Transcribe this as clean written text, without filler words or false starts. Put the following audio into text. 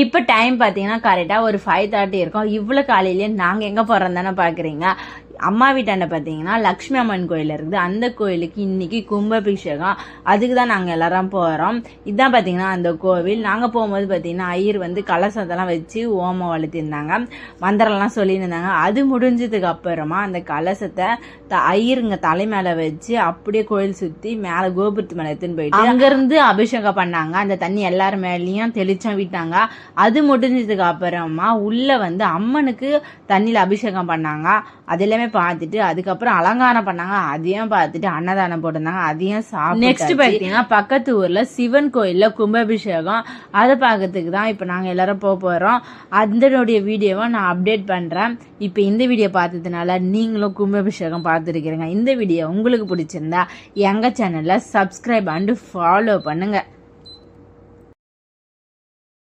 இப்போ டைம் பார்த்தீங்கன்னா கரெக்டாக ஒரு 5:30 இருக்கும். இவ்வளோ காலையிலேயே நாங்கள் எங்கே போகிறோம் தானே பார்க்குறீங்க. அம்மா வீட்டாண்ட பார்த்தீங்கன்னா லக்ஷ்மி அம்மன் கோயில் இருக்குது. அந்த கோயிலுக்கு இன்னைக்கு கும்பாபிஷேகம். அதுக்கு தான் நாங்கள் எல்லாரும் போகிறோம். இதுதான் பார்த்தீங்கன்னா அந்த கோவில். நாங்கள் போகும்போது பார்த்தீங்கன்னா ஐயர் வந்து கலசத்தெல்லாம் வச்சு ஓமம் வளர்த்திருந்தாங்க, மந்திரம்லாம் சொல்லியிருந்தாங்க. அது முடிஞ்சதுக்கு அப்புறமா அந்த கலசத்தை ஐயருங்க தலை மேலே வச்சு அப்படியே கோயில் சுற்றி மேலே கோபுரத்து மேலே எடுத்துன்னு போயிட்டு அங்கேருந்து அபிஷேகம் பண்ணாங்க. அந்த தண்ணி எல்லாரும் மேலேயும் தெளிச்சம் விட்டாங்க. அது முடிஞ்சதுக்கு அப்புறமா உள்ள வந்து அம்மனுக்கு தண்ணியில் அபிஷேகம் பண்ணாங்க. அது எல்லாமே பார்த்துட்டு அதுக்கப்புறம் அலங்காரம் பண்ணாங்க. அதையும் பார்த்துட்டு அன்னதானம் போட்டிருந்தாங்க. அதையும் சாப்பிட்டு நெக்ஸ்ட் பார்த்தீங்கன்னா பக்கத்து ஊர்ல சிவன் கோயில்ல கும்பாபிஷேகம். அதை பார்க்கறதுக்கு தான் இப்போ நாங்கள் எல்லாரும் போகிறோம். அதனுடைய வீடியோவை நான் அப்டேட் பண்ணுறேன். இப்போ இந்த வீடியோ பார்த்ததுனால நீங்களும் கும்பாபிஷேகம் பார்த்துருக்கிறீங்க. இந்த வீடியோ உங்களுக்கு பிடிச்சிருந்தா எங்கள் சேனலில் சப்ஸ்கிரைப் அண்டு ஃபாலோ பண்ணுங்கள்.